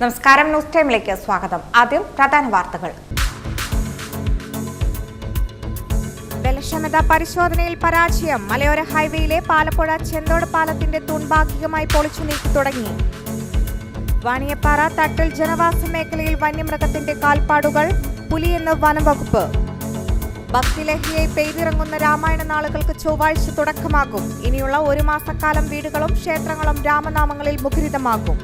നമസ്കാരം, ന്യൂസ് ടൈമിലേക്ക് സ്വാഗതം. ആദ്യം പ്രധാന വാർത്തകൾ. ബലക്ഷമതാ പരിശോധനയിൽ പരാജയം. മലയോര ഹൈവേയിലെ പാലപ്പുഴ ചെന്തോട് പാലത്തിന്റെ തൂൺ ഭാഗികമായി പൊളിച്ചു നീക്കി തുടങ്ങി. വാണിയപ്പാറ തട്ടൽ ജനവാസ മേഖലയിൽ വന്യമൃഗത്തിന്റെ കാൽപ്പാടുകൾ. പുലിയെന്ന് വനംവകുപ്പ്. ഭക്തിലഹരിയായി പെയ്തിറങ്ങുന്ന രാമായണ നാളുകൾക്ക് ചൊവ്വാഴ്ച തുടക്കമാകും. ഇനിയുള്ള ഒരു മാസക്കാലം വീടുകളും ക്ഷേത്രങ്ങളും രാമനാമങ്ങളിൽ മുഖരിതമാകും.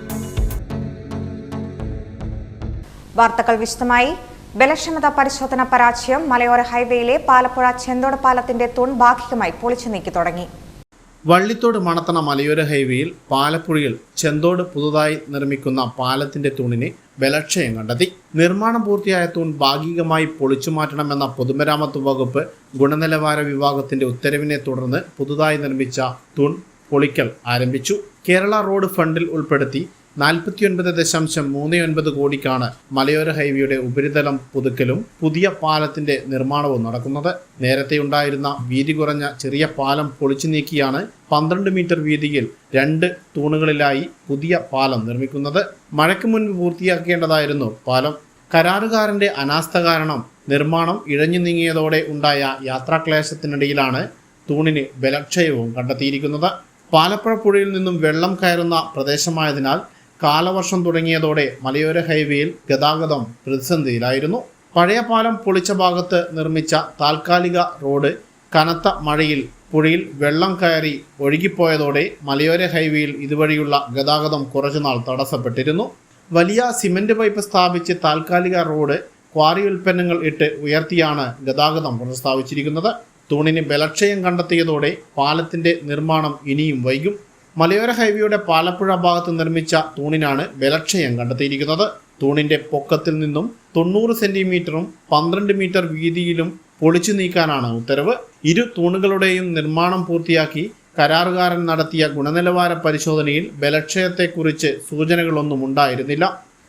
വാർത്തകൾ വിശദമായി. ബലക്ഷമതാ പരിശോധന പരാജയം. മലയോര ഹൈവേയിലെ പാലപ്പുഴ ചെന്തോട് പാലത്തിന്റെ തൂൺ ഭാഗികമായി പൊളിച്ചു നീക്കി തുടങ്ങി. വള്ളിത്തോട് മണത്തണ മലയോര ഹൈവേയിൽ പാലപ്പുഴയിൽ ചെന്തോട് പുതുതായി നിർമ്മിക്കുന്ന പാലത്തിന്റെ തൂണിന് ബലക്ഷയം കണ്ടെത്തി. നിർമ്മാണം പൂർത്തിയായ തൂൺ ഭാഗികമായി പൊളിച്ചു മാറ്റണമെന്ന പൊതുമരാമത്ത് വകുപ്പ് ഗുണനിലവാര വിഭാഗത്തിന്റെ ഉത്തരവിനെ തുടർന്ന് പുതുതായി നിർമ്മിച്ച തൂൺ പൊളിക്കൽ ആരംഭിച്ചു. കേരള റോഡ് ഫണ്ടിൽ ഉൾപ്പെടുത്തി 49.39 കോടിക്കാണ് മലയോര ഹൈവേയുടെ ഉപരിതലം പുതുക്കലും പുതിയ പാലത്തിന്റെ നിർമ്മാണവും നടക്കുന്നത്. നേരത്തെയുണ്ടായിരുന്ന വീതി കുറഞ്ഞ ചെറിയ പാലം പൊളിച്ചു നീക്കിയാണ് 12 മീറ്റർ വീതിയിൽ 2 തൂണുകളിലായി പുതിയ പാലം നിർമ്മിക്കുന്നത്. മഴയ്ക്ക് മുൻപ് പൂർത്തിയാക്കേണ്ടതായിരുന്നു പാലം. കരാറുകാരന്റെ അനാസ്ഥ കാരണം നിർമ്മാണം ഇഴഞ്ഞു നീങ്ങിയതോടെ ഉണ്ടായ യാത്രാക്ലേശത്തിനിടയിലാണ് തൂണിന് ബലക്ഷയവും കണ്ടെത്തിയിരിക്കുന്നത്. പാലപ്പുഴ പുഴയിൽ നിന്നും വെള്ളം കയറുന്ന പ്രദേശമായതിനാൽ കാലവർഷം തുടങ്ങിയതോടെ മലയോര ഹൈവേയിൽ ഗതാഗതം പ്രതിസന്ധിയിലായിരുന്നു. പഴയ പാലം പൊളിച്ച ഭാഗത്ത് നിർമ്മിച്ച താൽക്കാലിക റോഡ് കനത്ത മഴയിൽ പുഴയിൽ വെള്ളം കയറി ഒഴുകിപ്പോയതോടെ മലയോര ഹൈവേയിൽ ഇതുവഴിയുള്ള ഗതാഗതം കുറച്ചുനാൾ തടസ്സപ്പെട്ടിരുന്നു. വലിയ സിമന്റ് പൈപ്പ് സ്ഥാപിച്ച് താൽക്കാലിക റോഡ് ക്വാറി ഉൽപ്പന്നങ്ങൾ ഇട്ട് ഉയർത്തിയാണ് ഗതാഗതം പുനഃസ്ഥാപിച്ചിരിക്കുന്നത്. തൂണിന് ബലക്ഷയം കണ്ടെത്തിയതോടെ പാലത്തിന്റെ നിർമ്മാണം ഇനിയും വൈകും. മലയോര ഹൈവേയുടെ പാലപ്പുഴ ഭാഗത്ത് നിർമ്മിച്ച തൂണിനാണ് ബലക്ഷയം കണ്ടെത്തിയിരിക്കുന്നത്. തൂണിന്റെ പൊക്കത്തിൽ നിന്നും 90 സെന്റിമീറ്ററും 12 മീറ്റർ വീതിയിലും പൊളിച്ചു നീക്കാനാണ് ഉത്തരവ്. ഇരു തൂണുകളുടെയും നിർമ്മാണം പൂർത്തിയാക്കി കരാറുകാരൻ നടത്തിയ ഗുണനിലവാര പരിശോധനയിൽ ബലക്ഷയത്തെക്കുറിച്ച് സൂചനകളൊന്നും ഉണ്ടായിരുന്നില്ല.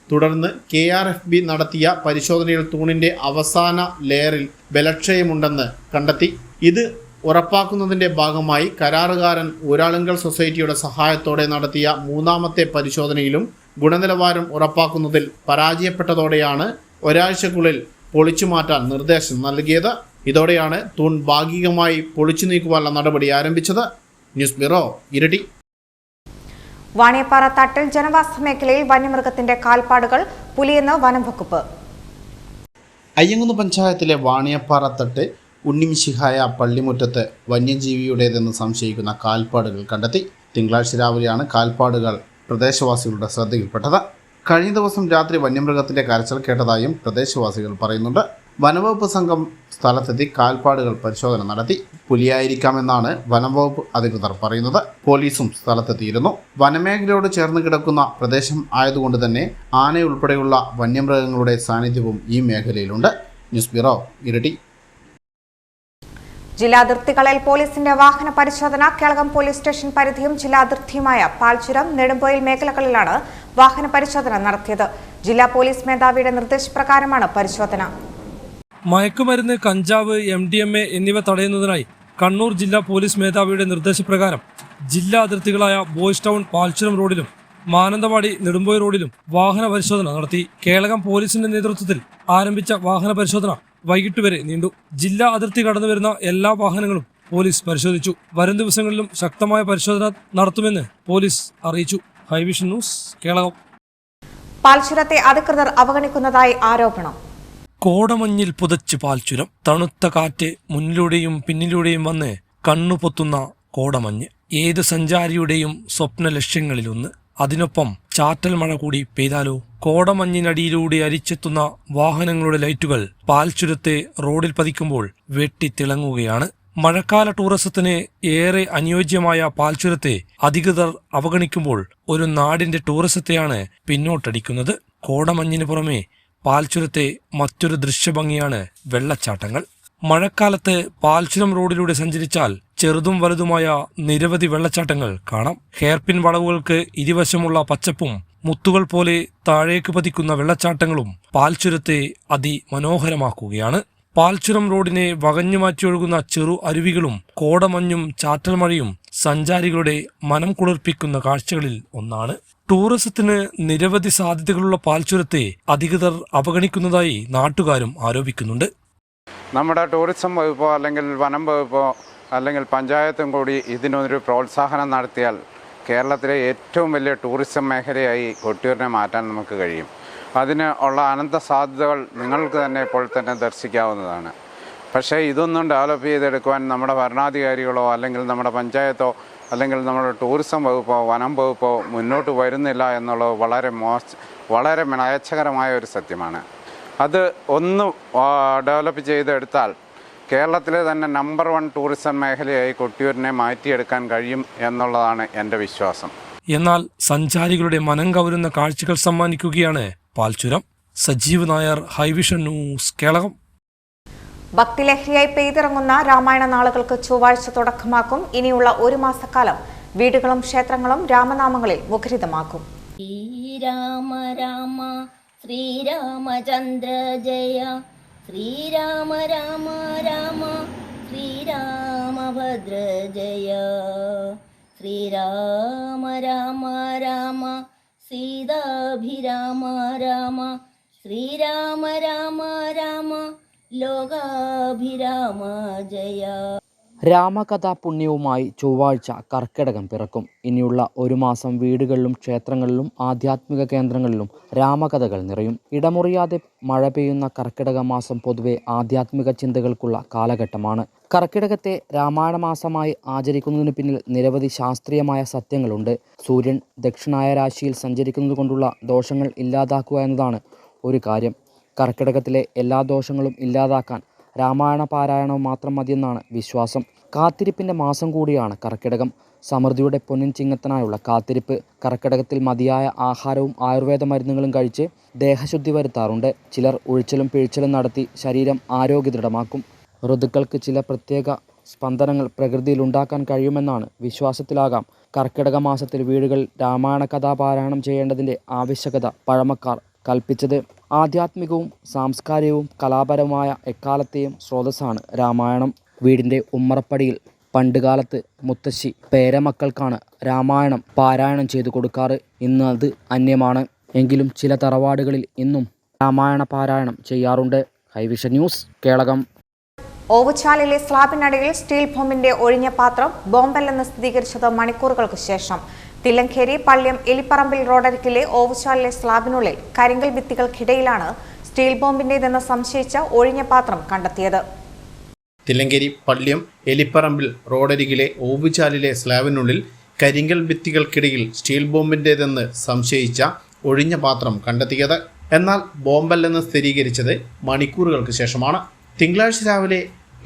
തുടർന്ന് KRFB നടത്തിയ പരിശോധനയിൽ തൂണിന്റെ അവസാന ലെയറിൽ ബലക്ഷയമുണ്ടെന്ന് കണ്ടെത്തി. ഇത് ഉറപ്പാക്കുന്നതിന്റെ ഭാഗമായി കരാറുകാരൻ ഊരാളുങ്കൽ സൊസൈറ്റിയുടെ സഹായത്തോടെ നടത്തിയ 3ാമത്തെ പരിശോധനയിലും ഗുണനിലവാരം ഉറപ്പാക്കുന്നതിൽ പരാജയപ്പെട്ടതോടെയാണ് ഒരാഴ്ചക്കുള്ളിൽ പൊളിച്ചു മാറ്റാൻ നിർദ്ദേശം നൽകിയത്. ഇതോടെയാണ് തൂൺ ഭാഗികമായി പൊളിച്ചു നീക്കുവാനുള്ള നടപടി ആരംഭിച്ചത്. ന്യൂസ് ബ്യൂറോ, ഇരട്ടി. വാണിയപ്പാറ തട്ടൽ ജനവാസ മേഖലയിൽ വന്യമൃഗത്തിന്റെ കാൽപ്പാടുകൾ. പുലിയെന്ന് വനംവകുപ്പ്. അയ്യങ്കുന്ന് പഞ്ചായത്തിലെ വാണിയപ്പാറ തട്ട് ഉണ്ണിമിശിഹായ പള്ളിമുറ്റത്ത് വന്യജീവിയുടേതെന്ന് സംശയിക്കുന്ന കാൽപ്പാടുകൾ കണ്ടെത്തി. തിങ്കളാഴ്ച രാവിലെയാണ് കാൽപ്പാടുകൾ പ്രദേശവാസികളുടെ ശ്രദ്ധയിൽപ്പെട്ടത്. കഴിഞ്ഞ ദിവസം രാത്രി വന്യമൃഗത്തിന്റെ കരച്ചിൽ കേട്ടതായും പ്രദേശവാസികൾ പറയുന്നുണ്ട്. വനംവകുപ്പ് സംഘം സ്ഥലത്തെത്തി കാൽപ്പാടുകൾ പരിശോധന നടത്തി. പുലിയായിരിക്കാമെന്നാണ് വനംവകുപ്പ് അധികൃതർ പറയുന്നത്. പോലീസും സ്ഥലത്തെത്തിയിരുന്നു. വനമേഖലയോട് ചേർന്ന് കിടക്കുന്ന പ്രദേശം ആയതുകൊണ്ട് തന്നെ ആനയുൾപ്പെടെയുള്ള വന്യമൃഗങ്ങളുടെ സാന്നിധ്യവും ഈ മേഖലയിലുണ്ട്. ന്യൂസ് ബ്യൂറോ, ഇരട്ടി. ജില്ലാതിർത്തികളിൽ പോലീസിന്റെ വാഹന പരിശോധന. കേളകം പോലീസ് സ്റ്റേഷൻ പരിധിയും ജില്ലാതിർത്തിയുമായ പാൽച്ചുരം, നെടുമ്പോയിൽ മേഖലകളിലാണ് വാഹന പരിശോധന നടത്തിയത്. ജില്ലാ പോലീസ് മേധാവിയുടെ നിർദ്ദേശപ്രകാരമാണ് പരിശോധന. മയക്കുമരുന്ന്, കഞ്ചാവ്, MDMA എന്നിവ തടയുന്നതിനായി കണ്ണൂർ ജില്ലാ പോലീസ് മേധാവിയുടെ നിർദ്ദേശപ്രകാരം ജില്ലാ അതിർത്തികളായ ബോയ്സ് ടൗൺ പാൽച്ചുരം റോഡിലും മാനന്തവാടി നെടുമ്പോയി റോഡിലും വാഹന പരിശോധന നടത്തി. കേളകം പോലീസിന്റെ നേതൃത്വത്തിൽ ആരംഭിച്ച വാഹന പരിശോധന വൈകിട്ട് വരെ നീണ്ടു. ജില്ലാ അതിർത്തി കടന്നു വരുന്ന എല്ലാ വാഹനങ്ങളും പോലീസ് പരിശോധിച്ചു. വരും ദിവസങ്ങളിലും ശക്തമായ പരിശോധന നടത്തുമെന്ന് പോലീസ് അറിയിച്ചു. ഹൈവിഷൻ ന്യൂസ്, കേളകം. പാൽച്ചുരത്തെ അധികൃതർ അവഗണിക്കുന്നതായി ആരോപണം. കോടമഞ്ഞിൽ പുതച്ച് പാൽച്ചുരം. തണുത്ത കാറ്റ് മുന്നിലൂടെയും പിന്നിലൂടെയും വന്ന് കണ്ണുപൊത്തുന്ന കോടമഞ്ഞ് ഏത് സഞ്ചാരിയുടെയും സ്വപ്ന ലക്ഷ്യങ്ങളിലൊന്ന്. അതിനൊപ്പം ചാറ്റൽ മഴ കൂടി പെയ്താലോ? കോടമഞ്ഞിനടിയിലൂടെ അരിച്ചെത്തുന്ന വാഹനങ്ങളുടെ ലൈറ്റുകൾ പാൽച്ചുരത്തെ റോഡിൽ പതിക്കുമ്പോൾ വെട്ടിത്തിളങ്ങുകയാണ്. മഴക്കാല ടൂറിസത്തിന് ഏറെ അനുയോജ്യമായ പാൽച്ചുരത്തെ അധികൃതർ അവഗണിക്കുമ്പോൾ ഒരു നാടിന്റെ ടൂറിസത്തെയാണ് പിന്നോട്ടടിക്കുന്നത്. കോടമഞ്ഞിന് പുറമെ പാൽച്ചുരത്തെ മറ്റൊരു ദൃശ്യഭംഗിയാണ് വെള്ളച്ചാട്ടങ്ങൾ. മഴക്കാലത്ത് പാൽച്ചുരം റോഡിലൂടെ സഞ്ചരിച്ചാൽ ചെറുതും വലുതുമായ നിരവധി വെള്ളച്ചാട്ടങ്ങൾ കാണാം. ഹെയർപിൻ വളവുകൾക്ക് ഇരുവശമുള്ള പച്ചപ്പും മുത്തുകൾ പോലെ താഴേക്ക് പതിക്കുന്ന വെള്ളച്ചാട്ടങ്ങളും പാൽച്ചുരത്തെ അതിമനോഹരമാക്കുകയാണ്. പാൽച്ചുരം റോഡിനെ വകഞ്ഞു മാറ്റിയൊഴുകുന്ന ചെറു അരുവികളും കോടമഞ്ഞും ചാറ്റൽ മഴയും സഞ്ചാരികളുടെ മനം കുളിർപ്പിക്കുന്ന കാഴ്ചകളിൽ ഒന്നാണ്. ടൂറിസത്തിന് നിരവധി സാധ്യതകളുള്ള പാൽച്ചുരത്തെ അധികൃതർ അവഗണിക്കുന്നതായി നാട്ടുകാരും ആരോപിക്കുന്നുണ്ട്. നമ്മുടെ ടൂറിസം വകുപ്പോ അല്ലെങ്കിൽ വനം വകുപ്പോ അല്ലെങ്കിൽ പഞ്ചായത്തും കൂടി ഇതിനൊരു പ്രോത്സാഹനം നടത്തിയാൽ കേരളത്തിലെ ഏറ്റവും വലിയ ടൂറിസം മേഖലയായി കൊട്ടിയൂരിനെ മാറ്റാൻ നമുക്ക് കഴിയും. അതിന് ഉള്ള അനന്ത സാധ്യതകൾ നിങ്ങൾക്ക് തന്നെ ഇപ്പോൾ തന്നെ ദർശിക്കാവുന്നതാണ്. പക്ഷേ ഇതൊന്നും ഡെവലപ്പ് ചെയ്തെടുക്കുവാൻ നമ്മുടെ ഭരണാധികാരികളോ അല്ലെങ്കിൽ നമ്മുടെ പഞ്ചായത്തോ അല്ലെങ്കിൽ നമ്മുടെ ടൂറിസം വകുപ്പോ വനം വകുപ്പോ മുന്നോട്ട് വരുന്നില്ല എന്നുള്ളത് വളരെ മ്ലേച്ഛകരമായ ഒരു സത്യമാണ്. അത് ഒന്ന് ഡെവലപ്പ് ചെയ്തെടുത്താൽ കേരളത്തിലെ തന്നെ നമ്പർ 1 ടൂറിസം മേഖലയായി കൊട്ടിയൂരിനെ മാറ്റിയെടുക്കാൻ കഴിയും എന്നുള്ളതാണ് എൻ്റെ വിശ്വാസം. എന്നാൽ സഞ്ചാരികളുടെ മനം കവരുന്ന കാഴ്ചകൾ സമ്മാനിക്കുകയാണ് പാൽച്ചുരം. സജീവ് നായർ, ഹൈവിഷൻ ന്യൂസ്, കേളകം. ഭക്തിലഹരിയായി പെയ്തിറങ്ങുന്ന രാമായണ നാളുകൾക്ക് ചൊവ്വാഴ്ച തുടക്കമാക്കും. ഇനിയുള്ള ഒരു മാസക്കാലം വീടുകളും ക്ഷേത്രങ്ങളും രാമനാമങ്ങളിൽ മുഖരിതമാക്കും. ശ്രീരാമ രാമ ശ്രീരാമചന്ദ്ര ജയ ശ്രീരാമ രാമ രാമ ശ്രീരാമഭദ്ര ജയ ശ്രീരാമ രാമ രാമ സീതാഭിരാമ രാമ ശ്രീരാമ രാമ രാമ ലോകാഭിരാമ ജയ. രാമകഥാ പുണ്യവുമായി ചൊവ്വാഴ്ച കർക്കിടകം പിറക്കും. ഇനിയുള്ള ഒരു മാസം വീടുകളിലും ക്ഷേത്രങ്ങളിലും ആധ്യാത്മിക കേന്ദ്രങ്ങളിലും രാമകഥകൾ നിറയും. ഇടമുറിയാതെ മഴ പെയ്യുന്ന കർക്കിടക മാസം പൊതുവെ ആധ്യാത്മിക ചിന്തകൾക്കുള്ള കാലഘട്ടമാണ്. കർക്കിടകത്തെ രാമായണ മാസമായി ആചരിക്കുന്നതിന് പിന്നിൽ നിരവധി ശാസ്ത്രീയമായ സത്യങ്ങളുണ്ട്. സൂര്യൻ ദക്ഷിണായ രാശിയിൽ സഞ്ചരിക്കുന്നത് കൊണ്ടുള്ള ദോഷങ്ങൾ ഇല്ലാതാക്കുക എന്നതാണ് ഒരു കാര്യം. കർക്കിടകത്തിലെ എല്ലാ ദോഷങ്ങളും ഇല്ലാതാക്കാൻ രാമായണ പാരായണവും മാത്രം മതിയെന്നാണ് വിശ്വാസം. കാത്തിരിപ്പിൻ്റെ മാസം കൂടിയാണ് കർക്കിടകം. സമൃദ്ധിയുടെ പൊന്നിൻ ചിങ്ങത്തിനായുള്ള കാത്തിരിപ്പ്. കർക്കിടകത്തിൽ മതിയായ ആഹാരവും ആയുർവേദ മരുന്നുകളും കഴിച്ച് ദേഹശുദ്ധി വരുത്താറുണ്ട്. ചിലർ ഉഴിച്ചിലും പിഴിച്ചിലും നടത്തി ശരീരം ആരോഗ്യദൃഢമാക്കും. ഋതുക്കൾക്ക് ചില പ്രത്യേക സ്പന്ദനങ്ങൾ പ്രകൃതിയിൽ ഉണ്ടാക്കാൻ കഴിയുമെന്നാണ് വിശ്വാസത്തിലാകാം കർക്കിടക മാസത്തിൽ വീടുകളിൽ രാമായണ കഥാപാരായണം ചെയ്യേണ്ടതിൻ്റെ ആവശ്യകത പഴമക്കാർ കൽപ്പിച്ചത്. ആധ്യാത്മികവും സാംസ്കാരികവും കലാപരവുമായ എക്കാലത്തെയും സ്രോതസ്സാണ് രാമായണം. വീടിൻ്റെ ഉമ്മറപ്പടിയിൽ പണ്ടുകാലത്ത് മുത്തശ്ശി പേരമക്കൾക്കാണ് രാമായണം പാരായണം ചെയ്തു കൊടുക്കാറ്. ഇന്ന് അത് അന്യമാണ്. എങ്കിലും ചില തറവാടുകളിൽ ഇന്നും രാമായണ പാരായണം ചെയ്യാറുണ്ട്. ഹൈവിഷൻ ന്യൂസ്, കേളകം. ഓവുചാലിലെ സ്ലാബിനടിയിൽ സ്റ്റീൽ ബോംബിന്റെ ഒഴിഞ്ഞ പാത്രം ബോംബല്ലെന്ന് സ്ഥിരീകരിച്ചത് മണിക്കൂറുകൾക്ക് ശേഷം. തില്ലങ്കേരി പള്ളിയം എലിപ്പറമ്പിൽ റോഡരികിലെ ഓവുചാലിലെ സ്ലാബിനുള്ളിൽ കരിങ്കൽ ഭിത്തികൾക്കിടയിലാണ് സ്റ്റീൽ ബോംബിന്റേതെന്ന് സംശയിച്ച ഒഴിഞ്ഞ പാത്രം കണ്ടെത്തിയത്. തില്ലങ്കേരി പള്ളിയം എലിപ്പറമ്പിൽ റോഡരികിലെ ഓവുചാലിലെ സ്ലാബിനുള്ളിൽ കരിങ്കൽ ഭിത്തികൾക്കിടയിൽ സ്റ്റീൽ ബോംബിന്റേതെന്ന് സംശയിച്ച ഒഴിഞ്ഞ പാത്രം കണ്ടെത്തിയത്. എന്നാൽ ബോംബല്ലെന്ന് സ്ഥിരീകരിച്ചത് മണിക്കൂറുകൾക്ക് ശേഷമാണ്. തിങ്കളാഴ്ച രാവിലെ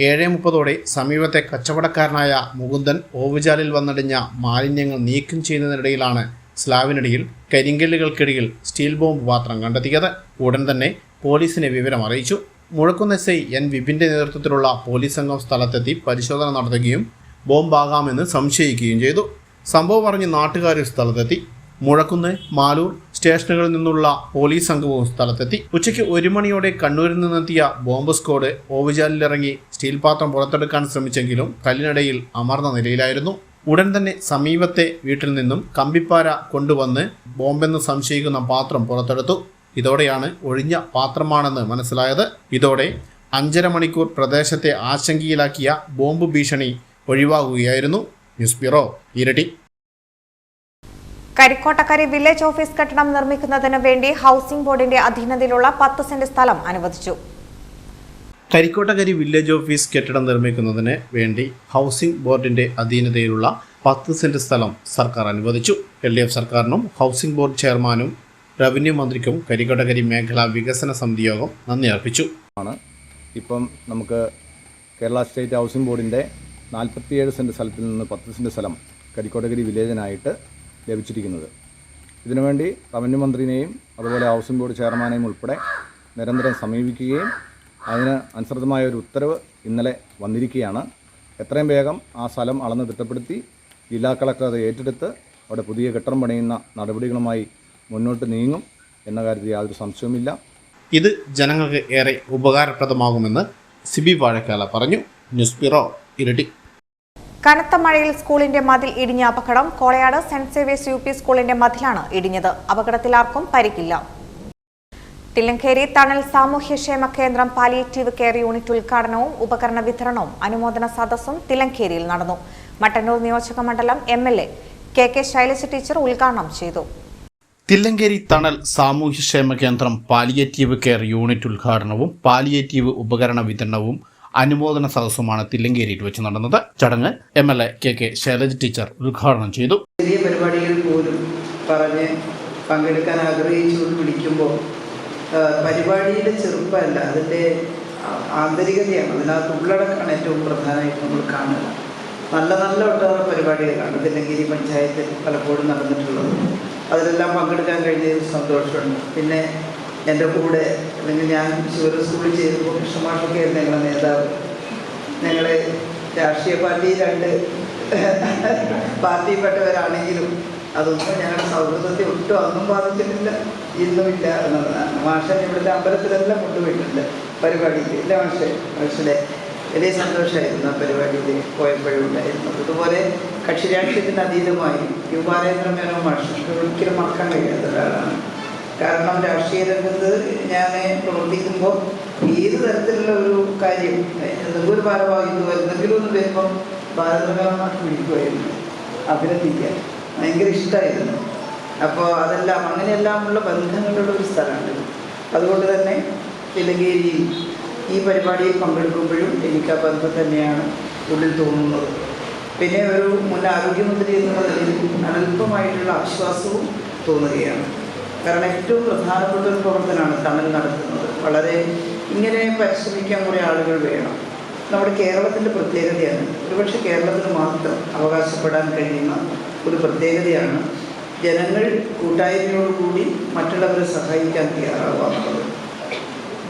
7:30 സമീപത്തെ കച്ചവടക്കാരനായ മുകുന്ദൻ ഓവുചാലിൽ വന്നടിഞ്ഞ മാലിന്യങ്ങൾ നീക്കം ചെയ്യുന്നതിനിടയിലാണ് സ്ലാബിനിടയിൽ കരിങ്കല്ലുകൾക്കിടയിൽ സ്റ്റീൽ ബോംബ് പാത്രം കണ്ടെത്തിയത്. ഉടൻ തന്നെ പോലീസിനെ വിവരം അറിയിച്ചു. മുഴക്കുന്ന് എസ്.ഐ. എൻ. വിപിൻ്റെ നേതൃത്വത്തിലുള്ള പോലീസ് സംഘം സ്ഥലത്തെത്തി പരിശോധന നടത്തുകയും ബോംബാകാമെന്ന് സംശയിക്കുകയും ചെയ്തു. സംഭവം അറിഞ്ഞ് നാട്ടുകാർ സ്ഥലത്തെത്തി. മുഴക്കുന്ന്, മാലൂർ സ്റ്റേഷനുകളിൽ നിന്നുള്ള പോലീസ് സംഘവും സ്ഥലത്തെത്തി. ഉച്ചയ്ക്ക് 1 മണിയോടെ കണ്ണൂരിൽ നിന്നെത്തിയ ബോംബ് സ്ക്വാഡ് ഓവുചാലിലിറങ്ങി സ്റ്റീൽ പാത്രം പുറത്തെടുക്കാൻ ശ്രമിച്ചെങ്കിലും കല്ലിനിടയിൽ അമർന്ന നിലയിലായിരുന്നു. ഉടൻ തന്നെ സമീപത്തെ വീട്ടിൽ നിന്നും കമ്പിപ്പാര കൊണ്ടുവന്ന് ബോംബെന്ന് സംശയിക്കുന്ന പാത്രം പുറത്തെടുത്തു. ഇതോടെയാണ് ഒഴിഞ്ഞ പാത്രമാണെന്ന് മനസ്സിലായത്. ഇതോടെ 5.5 മണിക്കൂർ പ്രദേശത്തെ ആശങ്കയിലാക്കിയ ബോംബ് ഭീഷണി ഒഴിവാകുകയായിരുന്നു. ന്യൂസ് ബ്യൂറോ, ഇരട്ടി. കരിക്കോട്ടക്കരി വില്ലേജ് ഓഫീസ് കെട്ടിടം നിർമ്മിക്കുന്നതിന് വേണ്ടി ഹൗസിംഗ് ബോർഡിന്റെ അധീനതയിലുള്ള 10 സെന്റ് സ്ഥലം അനുവദിച്ചു. കരിക്കോട്ടക്കരി വില്ലേജ് ഓഫീസ് കെട്ടിടം നിർമ്മിക്കുന്നതിന് വേണ്ടി ഹൗസിംഗ് ബോർഡിന്റെ അധീനതയിലുള്ള 10 സെന്റ് സ്ഥലം സർക്കാർ അനുവദിച്ചു. LDF സർക്കാരിനും ഹൗസിംഗ് ബോർഡ് ചെയർമാനും റവന്യൂ മന്ത്രിക്കും കരിക്കോട്ടക്കരി മേഖലാ വികസന സമിതി യോഗം നന്ദി അർപ്പിച്ചു. ഇപ്പം നമുക്ക് കേരള സ്റ്റേറ്റ് ഹൗസിംഗ് ബോർഡിൻ്റെ 47 സെന്റ് സ്ഥലത്തിൽ നിന്ന് 10 സെന്റ് സ്ഥലം കരിക്കോട്ടക്കരി വില്ലേജിനായിട്ട് ലഭിച്ചിരിക്കുന്നത്. ഇതിനുവേണ്ടി റവന്യൂ മന്ത്രിനെയും അതുപോലെ ഹൗസിംഗ് ബോർഡ് ചെയർമാനെയും ഉൾപ്പെടെ നിരന്തരം സമീപിക്കുകയും അതിന് അനുസൃതമായ ഒരു ഉത്തരവ് ഇന്നലെ വന്നിരിക്കുകയാണ്. എത്രയും വേഗം ആ സ്ഥലം അളന്ന് തിട്ടപ്പെടുത്തി ജില്ലാ കളക്ടർ അത് ഏറ്റെടുത്ത് അവിടെ പുതിയ കെട്ടിടം പണിയുന്ന നടപടികളുമായി മുന്നോട്ട് നീങ്ങും എന്ന കാര്യത്തിൽ യാതൊരു സംശയവുമില്ല. ഇത് ജനങ്ങൾക്ക് ഏറെ ഉപകാരപ്രദമാകുമെന്ന് സിബി വാഴക്കാല പറഞ്ഞു. ന്യൂസ് ബ്യൂറോ, ഇരട്ടി. കനത്ത മഴയിൽ സ്കൂളിന്റെ മതിൽ ഇടിഞ്ഞ അപകടം. കോളയാട് സെന്റ് സേവിയേഴ്സ് UP സ്കൂളിന്റെ മതിലാണ് ഇടിഞ്ഞത്. അപകടത്തിൽ ആർക്കും പരിക്കില്ല. തില്ലങ്കേരി തണൽ സാമൂഹ്യക്ഷേമ കേന്ദ്രം പാലിയേറ്റീവ് കെയർ യൂണിറ്റ് ഉദ്ഘാടനവും ഉപകരണ വിതരണവും അനുമോദന സദസ്സും തില്ലങ്കേരിയിൽ നടന്നു. മട്ടന്നൂർ നിയോജക മണ്ഡലം MLA KK ശൈലജ ടീച്ചർ ഉദ്ഘാടനം ചെയ്തു. തില്ലങ്കേരി തണൽ സാമൂഹ്യക്ഷേമ കേന്ദ്രം പാലിയേറ്റീവ് കെയർ യൂണിറ്റ് ഉദ്ഘാടനവും പാലിയേറ്റീവ് ഉപകരണ വിതരണവും അനുമോദന സദസ്സുമാണ് തില്ലങ്കേരിയിൽ വെച്ച് നടന്നത്. ചടങ്ങ് MLA KK ശൈലജ ടീച്ചർ ഉദ്ഘാടനം ചെയ്തു. ചെറിയ പരിപാടികൾ പോലും പറഞ്ഞ് പങ്കെടുക്കാൻ ആഗ്രഹിച്ചുകൊണ്ട് വിളിക്കുമ്പോൾ പരിപാടിയുടെ ചെറുപ്പമല്ല, അതിൻ്റെ ആന്തരികതയാണ്, അതിനകത്ത് ഉള്ളടക്കമാണ് ഏറ്റവും പ്രധാനമായിട്ട് നമ്മൾ കാണുക. നല്ല നല്ല ഒട്ടേറെ പരിപാടികളാണ് തില്ലങ്കേരി പഞ്ചായത്തിൽ പലപ്പോഴും നടന്നിട്ടുള്ളത്. അതിലെല്ലാം പങ്കെടുക്കാൻ കഴിഞ്ഞതിൽ സന്തോഷമുണ്ട്. പിന്നെ എൻ്റെ കൂടെ അല്ലെങ്കിൽ ഞാൻ ശിവര സ്കൂളിൽ ചെയ്തപ്പോൾ കൃഷ്ണമാഷൊക്കെ ആയിരുന്നു ഞങ്ങളുടെ നേതാവ്. ഞങ്ങൾ രാഷ്ട്രീയ പാർട്ടി 2 പാർട്ടിയിൽപ്പെട്ടവരാണെങ്കിലും അതൊന്നും ഞങ്ങളുടെ സൗഹൃദത്തെ ഒട്ടും അന്നും ബാധിച്ചിട്ടില്ല, ഇന്നുമില്ല എന്നുള്ളതാണ്. മാഷൻ ഇവിടുത്തെ അമ്പലത്തിലെല്ലാം കൊണ്ടുപോയിട്ടുണ്ട് പരിപാടിക്ക്. ഇല്ല മാഷയുടെ വലിയ സന്തോഷമായിരുന്നു ആ പരിപാടിയിൽ പോയപ്പോഴും ഉണ്ടായിരുന്നത്. അതുപോലെ കക്ഷി രാഷ്ട്രീയത്തിന് അതീതമായി യുവാനേന്ദ്ര മേനോൻ മാഷ് ഒരിക്കലും മറക്കാൻ കഴിയാത്ത ഒരാളാണ്. കാരണം രാഷ്ട്രീയ രംഗത്ത് ഞാൻ പ്രവർത്തിക്കുമ്പോൾ ഏത് തരത്തിലുള്ള ഒരു കാര്യം ഒരു ഭാരവാഹിത്വം എന്തെങ്കിലും ഒന്ന് വരുമ്പം ഭാരതമായിട്ട് വിളിക്കുമായിരുന്നു, അഭിനന്ദിക്കാൻ ഭയങ്കര ഇഷ്ടമായിരുന്നു. അപ്പോൾ അതെല്ലാം അങ്ങനെയെല്ലാമുള്ള ബന്ധങ്ങളുള്ള ഒരു സ്ഥലമാണ്. അതുകൊണ്ട് തന്നെ തില്ലങ്കേരിയിൽ ഈ പരിപാടിയിൽ പങ്കെടുക്കുമ്പോഴും എനിക്ക് ആ ബന്ധം തന്നെയാണ് ഉള്ളിൽ തോന്നുന്നത്. പിന്നെ ഒരു മുൻ ആരോഗ്യമന്ത്രി എന്നുള്ള നിലയിൽ അനൽപമായിട്ടുള്ള ആശ്വാസവും തോന്നുകയാണ്. കാരണം ഏറ്റവും പ്രധാനപ്പെട്ട ഒരു പ്രവർത്തനമാണ് തണൽ നടത്തുന്നത്. വളരെ ഇങ്ങനെ പരിശ്രമിക്കാൻ കുറേ ആളുകൾ വേണം. നമ്മുടെ കേരളത്തിൻ്റെ പ്രത്യേകതയാണ്, ഒരുപക്ഷെ കേരളത്തിന് മാത്രം അവകാശപ്പെടാൻ കഴിയുന്ന ഒരു പ്രത്യേകതയാണ് ജനങ്ങൾ കൂട്ടായ്മയോടുകൂടി മറ്റുള്ളവരെ സഹായിക്കാൻ തയ്യാറാവുക എന്നുള്ളത്.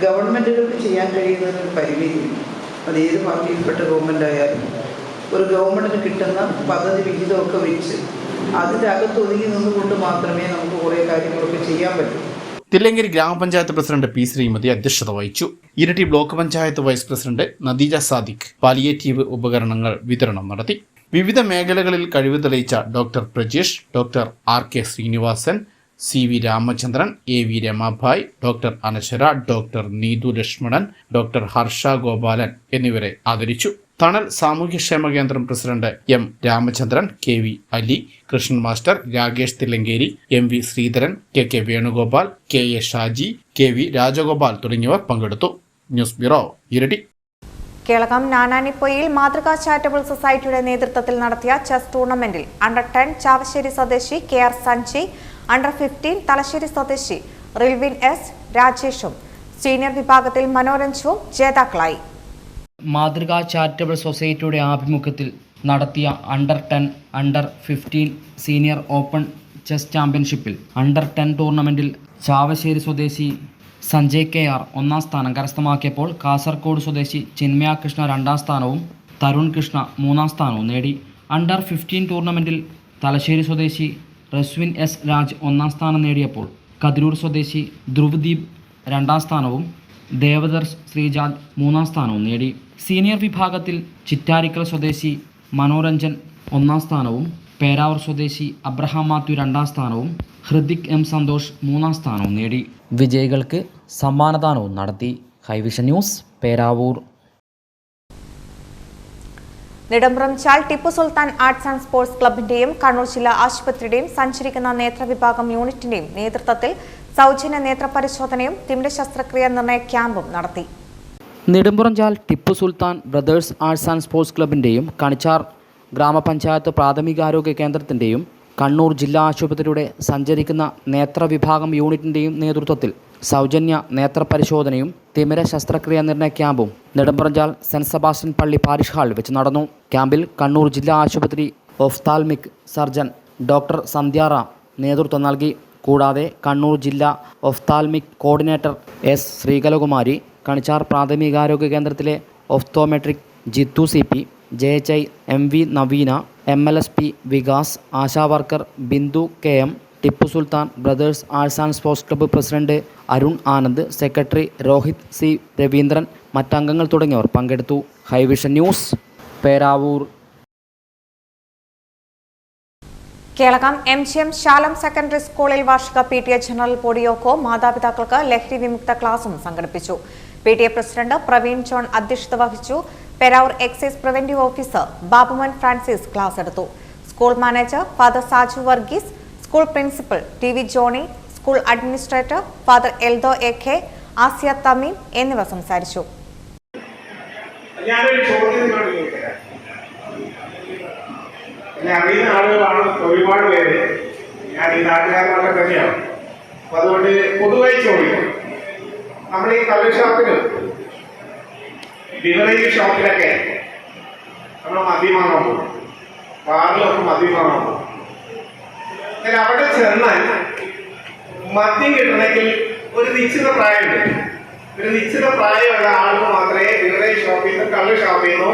ഗവൺമെൻറ്റുകൾക്ക് ചെയ്യാൻ കഴിയുന്നതിന് പരിമിതിയുണ്ട്. അത് ഏത് പാർട്ടിയിൽപ്പെട്ട ഗവൺമെൻറ് ആയാലും ഒരു ഗവൺമെൻറ്റിന് കിട്ടുന്ന പദ്ധതി വിഹിതമൊക്കെ വെച്ച് അതിൻ്റെ അകത്ത് ഒതുങ്ങി നിന്നുകൊണ്ട് മാത്രമേ നമുക്ക് കുറേ കാര്യങ്ങളൊക്കെ ചെയ്യാൻ പറ്റൂ. തില്ലങ്കേരി ഗ്രാമപഞ്ചായത്ത് പ്രസിഡന്റ് P. ശ്രീമതി അധ്യക്ഷത വഹിച്ചു. Iritty block panchayat vice president Nadeeja Sadiq palliative ഉപകരണങ്ങൾ വിതരണം നടത്തി. വിവിധ മേഖലകളിൽ കഴിവ് തെളിയിച്ച doctor Prajesh, doctor RK Srinivasan, CV Ramachandran, AV Ramabhai, doctor Anaswara, doctor Neethu Lakshmanan, doctor Harsha Gopalan എന്നിവരെ ആദരിച്ചു. തണൽ സാമൂഹ്യക്ഷേമ കേന്ദ്രം president M. Ramachandran, KV Ali, Krishnan master, Rakesh Thillankeri, MV Sreedharan, KK Venugopal, KA Shaji, KV Rajagopal തുടങ്ങിയവർ പങ്കെടുത്തു. News bureau, Iritty. കേളകം നാനാനിപ്പൊയിൽ മാതൃകാ ചാരിറ്റബിൾ സൊസൈറ്റിയുടെ നേതൃത്വത്തിൽ നടത്തിയ ചെസ് ടൂർണമെന്റിൽ അണ്ടർ-10 ചാവശ്ശേരി സ്വദേശി KR സഞ്ജയ്, അണ്ടർ-15 തലശ്ശേരി സ്വദേശി റിൽവിൻ S. രാജേഷും സീനിയർ വിഭാഗത്തിൽ മനോരഞ്ജുവും ജേതാക്കളായി. മാതൃകാ ചാരിറ്റബിൾ സൊസൈറ്റിയുടെ ആഭിമുഖ്യത്തിൽ നടത്തിയ അണ്ടർ-10, അണ്ടർ-15 സീനിയർ ഓപ്പൺ ചെസ് ചാമ്പ്യൻഷിപ്പിൽ അണ്ടർ-10 ടൂർണമെൻറ്റിൽ ചാവശ്ശേരി സ്വദേശി സഞ്ജയ് KR 1ാം സ്ഥാനം കരസ്ഥമാക്കിയപ്പോൾ കാസർഗോഡ് സ്വദേശി ചിന്മയ കൃഷ്ണ 2ാം സ്ഥാനവും തരുൺ കൃഷ്ണ 3ാം സ്ഥാനവും നേടി. അണ്ടർ-15 ടൂർണമെൻറ്റിൽ തലശ്ശേരി സ്വദേശി റസ്വിൻ S. രാജ് 1ാം സ്ഥാനം നേടിയപ്പോൾ കതിരൂർ സ്വദേശി ധ്രുവ്ദീപ് 2ാം സ്ഥാനവും ദേവദർശ് ശ്രീജാദ് 3ാം സ്ഥാനവും നേടി. സീനിയർ വിഭാഗത്തിൽ ചിറ്റാരിക്കൽ സ്വദേശി മനോരഞ്ജൻ 1ാം സ്ഥാനവും പേരാവൂർ സ്വദേശി അബ്രഹാം മാത്യു 2ാം സ്ഥാനവും ഹൃദിക് M. സന്തോഷ് 3ാം സ്ഥാനവും നേടി. വിജയികൾക്ക് സമ്മാനദാനവും നടത്തി. Hivision news, Peravoor. Nedumpramchal Tipu Sultan arts and sports ക്ലബിന്റെയും കണ്ണൂർ ജില്ലാ ആശുപത്രിയുടെയും സഞ്ചരിക്കുന്ന നേത്രവിഭാഗം യൂണിറ്റിന്റെയും നേതൃത്വത്തിൽ സൗജന്യ നേത്രപരിശോധനയും തിമിര ശസ്ത്രക്രിയ നിർണയ ക്യാമ്പും നടത്തി. Nedumpuranchal Tipu Sultan brothers arts and sports ക്ലബിൻ്റെയും കണിച്ചാർ ഗ്രാമപഞ്ചായത്ത് പ്രാഥമികാരോഗ്യ കേന്ദ്രത്തിൻ്റെയും കണ്ണൂർ ജില്ലാ ആശുപത്രിയുടെ സഞ്ചരിക്കുന്ന നേത്രവിഭാഗം യൂണിറ്റിൻ്റെയും നേതൃത്വത്തിൽ സൗജന്യ നേത്രപരിശോധനയും തിമിര ശസ്ത്രക്രിയ നിർണയ ക്യാമ്പും നെടുമ്പുറഞ്ചാൽ സെൻറ്റ് സെബാസ്റ്റ്യൻ പള്ളി പാരിഷ് ഹാളിൽ വെച്ച് നടന്നു. ക്യാമ്പിൽ കണ്ണൂർ ജില്ലാ ആശുപത്രി ഒഫ്താൽമിക് സർജൻ ഡോക്ടർ സന്ധ്യാറാം നേതൃത്വം നൽകി. കൂടാതെ കണ്ണൂർ ജില്ലാ ophthalmic coordinator S. Sreekalakumari, Kanichar പ്രാഥമികാരോഗ്യ കേന്ദ്രത്തിലെ optometric Jithu CP, JHI MV Naveena, MLSP Vikas, Asha worker Bindu KM, Tipu Sultan brothers arts and sports club president Arun Anand, secretary Rohit C. Raveendran, മറ്റംഗങ്ങൾ തുടങ്ങിയവർ പങ്കെടുത്തു. Hivision news, Peravoor. Kelakam MGM Shalom secondary സ്കൂളിൽ വാർഷിക PTA ജനറൽ ബോഡി യോഗവും മാതാപിതാക്കൾക്ക് ലഹരി വിമുക്ത ക്ലാസും സംഘടിപ്പിച്ചു. PTA പ്രസിഡന്റ് പ്രവീൺ ജോൺ അധ്യക്ഷത വഹിച്ചു. Peravoor excise preventive officer Babumon Francis class എടുത്തു. School manager father Saju Varghese, school principal TV Johny, school administrator father Eldho AK, Asiya Thameem എന്നിവർ സംസാരിച്ചു. അറിയുന്ന ആളുകളാണ് ഒരുപാട് പേര്. ഞാൻ ഈ നാട്ടുകാരനൊക്കെ തന്നെയാണ്. അപ്പൊ അതുകൊണ്ട് പൊതുവായി ചോദിക്കും, നമ്മൾ ഈ കള്ള് ഷോപ്പിലും ബിവറേജ് ഷോപ്പിലൊക്കെ നമ്മൾ മദ്യം വാങ്ങാൻ പോകും, ബാറിലൊക്കെ മദ്യം വാങ്ങാൻ പോകും. എന്നാൽ അവിടെ ചെന്നാൽ മദ്യം കിട്ടണമെങ്കിൽ ഒരു നിശ്ചിത പ്രായമുണ്ട്. ഒരു നിശ്ചിത പ്രായമുള്ള ആൾക്ക് മാത്രമേ ബിവറേജ് ഷോപ്പിൽ നിന്ന് കള്ള് ഷോപ്പിൽ നിന്നോ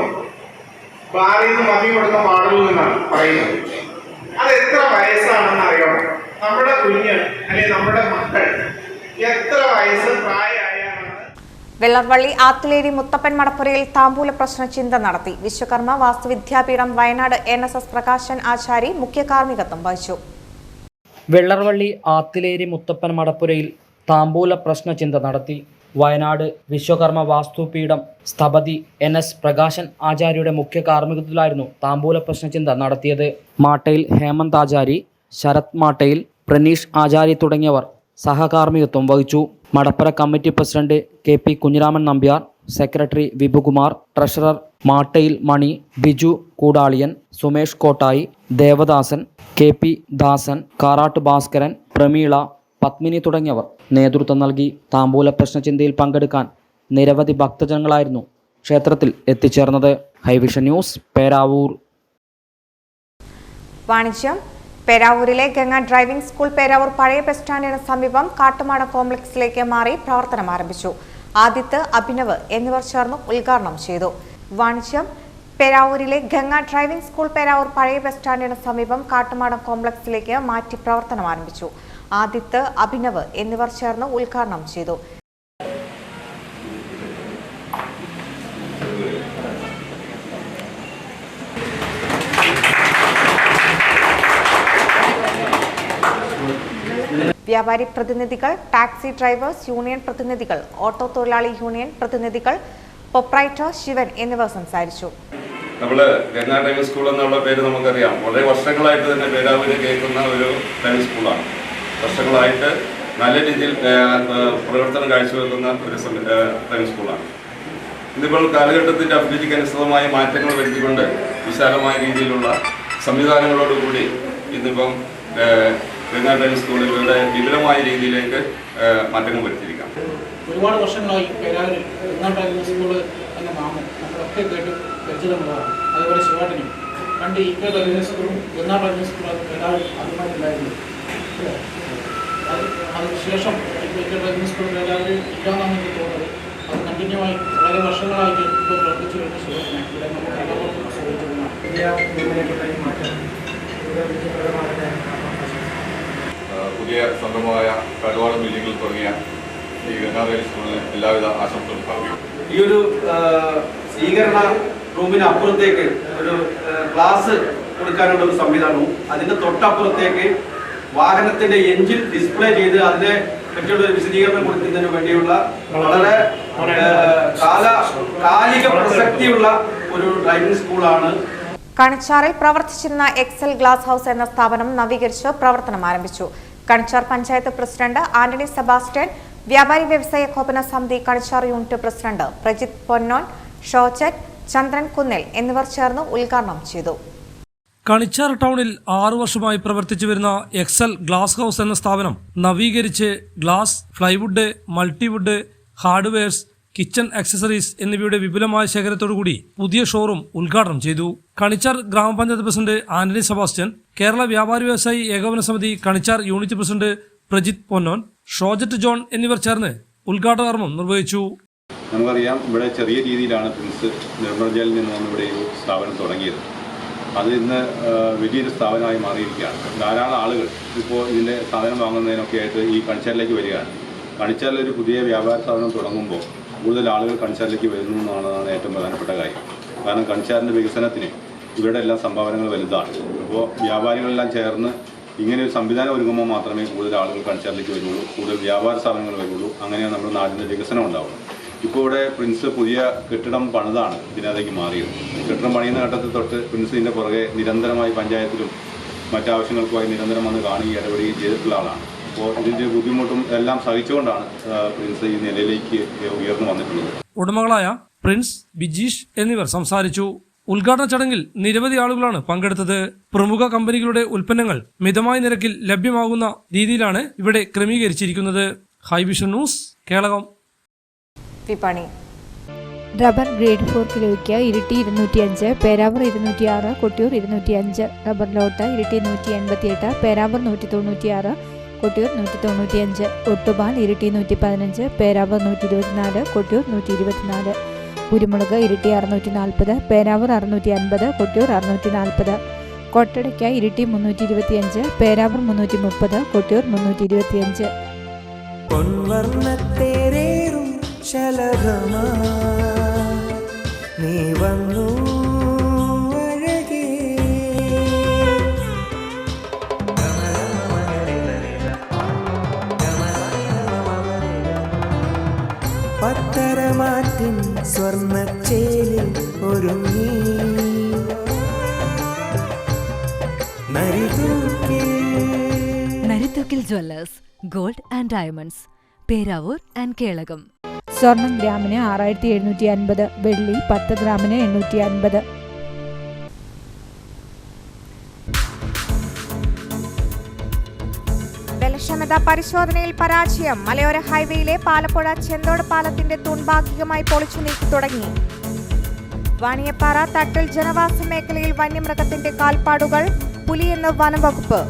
ബാറിൽ നിന്ന് മദ്യം കൊടുക്കാൻ പാടുള്ളൂ എന്നാണ് പറയുന്നത്. അത് എത്ര വയസ്സാണെന്ന് അറിയണം. നമ്മുടെ കുഞ്ഞ് അല്ലെങ്കിൽ നമ്മുടെ മക്കൾ എത്ര വയസ്സ് പ്രായമായാണ്. വെള്ളർവള്ളി ആത്തിലേരി മുത്തപ്പൻ മടപ്പുരയിൽ താമ്പൂല പ്രശ്ന ചിന്ത നടത്തി. വിശ്വകർമ്മ വാസ്തുവിദ്യാപീഠം വയനാട് NSS പ്രകാശൻ ആചാരി മുഖ്യ കാർമ്മികത്വം വഹിച്ചു. വെള്ളർവള്ളി ആത്തിലേരി മുത്തപ്പൻ മടപ്പുരയിൽ താമ്പൂല പ്രശ്ന ചിന്ത നടത്തി. വയനാട് വിശ്വകർമ്മ വാസ്തുപീഠം സ്ഥപതി NS പ്രകാശൻ ആചാര്യയുടെ മുഖ്യ കാർമ്മികത്വത്തിലായിരുന്നു താമ്പൂല പ്രശ്നചിന്ത നടത്തിയത്. മാട്ടയിൽ ഹേമന്ത് ആചാരി, ശരത് മാട്ടയിൽ, പ്രനീഷ് ആചാരി തുടങ്ങിയവർ സഹകാർമ്മികത്വം വഹിച്ചു. Madappura committee president KP Kunhiraman Nambiar, secretary Vipukumar, treasurer Mattayil Mani, Biju Koodaliyan, Sumesh Kottayi, Devadasan, KP Dasan, Karat Bhaskaran, Prameela, Padmini തുടങ്ങിയവർ നേതൃത്വം നൽകി. താമ്പൂല പ്രശ്നചിന്തയിൽ പങ്കെടുക്കാൻ നിരവധി ഭക്തജനങ്ങളായിരുന്നു ക്ഷേത്രത്തിൽ എത്തിച്ചേർന്നത്. ഹൈവിഷൻ ന്യൂസ്, പേരാവൂർ. വാണിജ്യം. പേരാവൂരിലെ ഗംഗ ഡ്രൈവിംഗ് സ്കൂൾ പേരാവൂർ പഴയ ബസ് സ്റ്റാൻഡിന് സമീപം കാട്ടുമാട കോംപ്ലക്സിലേക്ക് മാറി പ്രവർത്തനം ആരംഭിച്ചു. ആദിത്യ, അഭിനവ് എന്നിവർ ചേർന്ന് ഉദ്ഘാടനം ചെയ്തു. വാണിജ്യം. പേരാവൂരിലെ ഗംഗ ഡ്രൈവിംഗ് സ്കൂൾ പേരാവൂർ പഴയ ബസ് സ്റ്റാൻഡിന് സമീപം കാട്ടുമാട കോംപ്ലക്സിലേക്ക് മാറ്റി പ്രവർത്തനം ആരംഭിച്ചു. ആദിത്യ, അഭിനവ് എന്നിവർ ചേർന്ന് ഉദ്ഘാടനം ചെയ്തു. വ്യാപാരി പ്രതിനിധികൾ, ടാക്സി ഡ്രൈവേഴ്സ് യൂണിയൻ പ്രതിനിധികൾ, ഓട്ടോ തൊഴിലാളി യൂണിയൻ പ്രതിനിധികൾ, പ്രൊപ്രൈറ്റർ ശിവൻ എന്നിവർ സംസാരിച്ചു. നമ്മൾ ഗംഗാ ഡ്രൈവിംഗ് സ്കൂൾ എന്നുള്ള പേര് നമുക്കറിയാം. വളരെ വർഷങ്ങളായിട്ട് തന്നെ പേരാവൂരിൽ കേൾക്കുന്ന ഒരു ഡ്രൈവിംഗ് സ്കൂളാണ്. വർഷങ്ങളായിട്ട് നല്ല രീതിയിൽ പ്രവർത്തനം കാഴ്ചവെക്കുന്ന ഒരു ഡ്രൈവിംഗ് സ്കൂളാണ്. ഇന്നിപ്പോൾ കാലഘട്ടത്തിൻ്റെ അഭിരുചിക്ക് അനുസൃതമായ മാറ്റങ്ങൾ വരുത്തിക്കൊണ്ട് വിശാലമായ രീതിയിലുള്ള സംവിധാനങ്ങളോടുകൂടി ഇന്നിപ്പം ഗംഗാ ഡ്രൈവിംഗ് സ്കൂളുകളുടെ വിപുലമായ രീതിയിലേക്ക് മാറ്റങ്ങൾ വരുത്തിയിരിക്കാം. ഒരുപാട് വർഷങ്ങളായി പേരാവൂരിൽ ഗംഗാ ഡ്രൈവിംഗ് സ്കൂൾ എന്ന നാമം നമ്മളൊക്കെ കേട്ട് പരിചിതമുള്ളതാണ്. അതുപോലെ ശിവാട്ടിനും പണ്ട് IK ഡ്രൈവിംഗ് സ്കൂളും ഗംഗാ ഡ്രൈവിംഗ് സ്കൂളും പേരാവൂരിൽ അതുമായിട്ടുണ്ടായിരുന്നു. അതിനുശേഷം IK ഡ്രൈവിംഗ് സ്കൂൾ പേരാവൂരിൽ ഇല്ലാന്നാണ് എനിക്ക് തോന്നുന്നത്. അത് കണ്ടിന്യൂ ആയി വളരെ വർഷങ്ങളായിട്ട് ഇപ്പോൾ പ്രവർത്തിച്ചു വരുന്ന ശിവട്ടിനെ ഇവിടെ നമുക്ക് എല്ലാവർക്കും ശ്രമിക്കുന്നതാണ്. പുതിയ സ്വന്തമായ കടുവാളം ബിൽഡിങ്ങിൽ തുടങ്ങിയ ഈ ഗംഗാധരി സ്കൂളിന് എല്ലാവിധ ആശംസകളും പറഞ്ഞു. ഈ ഒരു സ്വീകരണ റൂമിന് അപ്പുറത്തേക്ക് ഒരു ക്ലാസ് കൊടുക്കാനുള്ള ഒരു സംവിധാനവും അതിൻ്റെ തൊട്ടപ്പുറത്തേക്ക് വാഹനത്തിന്റെ എഞ്ചിൻ ഡിസ്പ്ലേ ചെയ്ത് അതിനെ പറ്റിയുള്ള ഒരു വിശദീകരണം കൊടുക്കുന്നതിന് വേണ്ടിയുള്ള വളരെ കാലിക പ്രസക്തിയുള്ള ഒരു ഡ്രൈവിംഗ് സ്കൂളാണ്. കണിച്ചാറിൽ പ്രവർത്തിച്ചിരുന്ന എക്സൽ ഗ്ലാസ് ഹൗസ് എന്ന സ്ഥാപനം നവീകരിച്ച് പ്രവർത്തനം ആരംഭിച്ചു. കണിച്ചാർ പഞ്ചായത്ത് പ്രസിഡന്റ് ആന്റണി സെബാസ്റ്റ്യൻ, വ്യാപാരി വ്യവസായ ഏകോപന സമിതി കണിച്ചാർ യൂണിറ്റ് പ്രസിഡന്റ് പ്രജിത് പൊന്നോൻ, ഷോച്ചറ്റ്, ചന്ദ്രൻ കുന്നേൽ എന്നിവർ ചേർന്ന് ഉദ്ഘാടനം ചെയ്തു. കണിച്ചാർ ടൗണിൽ 6 വർഷമായി പ്രവർത്തിച്ചു വരുന്ന എക്സൽ ഗ്ലാസ് ഹൗസ് എന്ന സ്ഥാപനം നവീകരിച്ച് glass, plywood, multiwood, hardwares, kitchen accessories എന്നിവയുടെ വിപുലമായ ശേഖരത്തോടുകൂടി പുതിയ ഷോറൂം ഉദ്ഘാടനം ചെയ്തു. കണിച്ചാർ ഗ്രാമപഞ്ചായത്ത് പ്രസിഡന്റ് ആന്റണി സെബാസ്റ്റ്യൻ, കേരള വ്യാപാരി വ്യവസായി ഏകോപന സമിതി കണിച്ചാർ യൂണിറ്റ് പ്രസിഡന്റ് പ്രജിത് പൊന്നോൻ, ഷോജറ്റ് ജോൺ എന്നിവർ ചേർന്ന് ഉദ്ഘാടന കർമ്മം നിർവഹിച്ചു. നമുക്കറിയാം, ഇവിടെ ചെറിയ രീതിയിലാണ് പ്രിൻസ് നിർമ്മൽ ജയിലിൽ നിന്നാണ് ഇവിടെ ഒരു സ്ഥാപനം തുടങ്ങിയത്. അത് ഇന്ന് വലിയൊരു സ്ഥാപനമായി മാറിയിരിക്കുകയാണ്. ധാരാളം ആളുകൾ ഇപ്പോൾ ഇതിൻ്റെ സാധനം വാങ്ങുന്നതിനൊക്കെ ആയിട്ട് ഈ കണിച്ചാറിലേക്ക് വരികയാണ്. കണിച്ചാറിലൊരു പുതിയ വ്യാപാര സ്ഥാപനം തുടങ്ങുമ്പോൾ കൂടുതൽ ആളുകൾ കണിച്ചാറിലേക്ക് വരുന്നു എന്നാണ് ഏറ്റവും പ്രധാനപ്പെട്ട കാര്യം. കാരണം കണിച്ചാറിൻ്റെ വികസനത്തിന് ഇവരുടെ എല്ലാം സംഭാവനകൾ വലുതാണ്. അപ്പോൾ വ്യാപാരികളെല്ലാം ചേർന്ന് ഇങ്ങനെ ഒരു സംവിധാനം ഒരുങ്ങുമ്പോൾ മാത്രമേ കൂടുതൽ ആളുകൾ കൺചാറിലേക്ക് വരുള്ളൂ, കൂടുതൽ വ്യാപാര സ്ഥാപനങ്ങൾ വരുള്ളൂ. അങ്ങനെയാണ് നമ്മുടെ നാടിൻ്റെ വികസനം ഉണ്ടാവുന്നത്. ഇപ്പോൾ ഇവിടെ പ്രിൻസ് പുതിയ കെട്ടിടം പണിതാണ് ഇതിനകത്തേക്ക് മാറിയത്. കെട്ടിടം പണിയുന്ന ഘട്ടത്തിൽ തൊട്ട് പ്രിൻസ് ഇതിൻ്റെ പുറകെ നിരന്തരമായി പഞ്ചായത്തിലും മറ്റാവശ്യങ്ങൾക്കുമായി നിരന്തരം വന്ന് കാണുകയും ഇടപെടുകയും ചെയ്തിട്ടുള്ള ആളാണ്. അപ്പോൾ ഇതിൻ്റെ ബുദ്ധിമുട്ടും എല്ലാം സഹിച്ചുകൊണ്ടാണ് പ്രിൻസ് ഈ നിലയിലേക്ക് ഉയർന്നു വന്നിട്ടുള്ളത്. ഉടമകളായ പ്രിൻസ്, ബിജീഷ് എന്നിവർ സംസാരിച്ചു. ഉദ്ഘാടന ചടങ്ങിൽ നിരവധി ആളുകളാണ് പങ്കെടുത്തത്. പ്രമുഖ കമ്പനികളുടെ ഉൽപ്പന്നങ്ങൾ മിതമായ നിരക്കിൽ ലഭ്യമാകുന്ന രീതിയിലാണ് ഇവിടെ ക്രമീകരിച്ചിരിക്കുന്നത്. ഹൈവിഷൻ ന്യൂസ്, കേളകം. വിപണി. റബ്ബർ ഗ്രേഡ് 4 കിലോയ്ക്ക് ഇരിട്ടി 205, പേരാവൂർ 206, കൊട്ടിയൂർ 205. റബ്ബർ ലോട്ട് ഇരിട്ടി 188, പേരാവൂർ 196, കൊട്ടിയൂർ 195. ഒട്ടുപാൽ ഇരിട്ടി 115, പേരാവൂർ 124, കൊട്ടിയൂർ 124. കുരുമുളക് ഇരിട്ടി 640, പേരാവൂർ 650, കൊട്ടിയൂർ 640. കൊട്ടടയ്ക്ക ഇരിട്ടി 325, പേരാവൂർ 330, കൊട്ടിയൂർ 325. പൊൻവർണ്ണത്തേരേറും ശലഭമാ നീ വന്നു അഴകേ, പത്തരമാറ്റിൻ സ്വർണ്ണച്ചേലിൽ ഒരുങ്ങി Narithookil Jewellers, gold and diamonds, Peravoor and Kelakam. സ്വർണം ഗ്രാമിന് 6750, വെള്ളി 10 ഗ്രാമിന് 850. ബലക്ഷമത പരിശോധനയിൽ പരാജയം. മലയോര ഹൈവേയിലെ പാലപ്പുഴ ചെന്തോട് പാലത്തിന്റെ തൂൺഭാഗികമായി പൊളിച്ചു നീക്കി തുടങ്ങി. വാണിയപ്പാറ തട്ടൽ ജനവാസ മേഖലയിൽ വന്യമൃഗത്തിന്റെ കാൽപ്പാടുകൾ. പുലിയെന്ന് വനംവകുപ്പ്.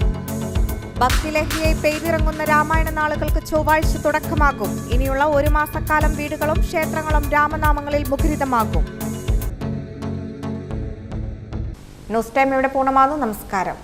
ഭക്തിലഹരിയായി പെയ്തിറങ്ങുന്ന രാമായണ നാളുകൾക്ക് ചൊവ്വാഴ്ച തുടക്കമാകും. ഇനിയുള്ള 1 മാസക്കാലം വീടുകളും ക്ഷേത്രങ്ങളും രാമനാമങ്ങളിൽ മുഖരിതമാകും. ന്യൂസ് ടൈം ഇവിടെ പൂർണ്ണമാകുന്നു. നമസ്കാരം.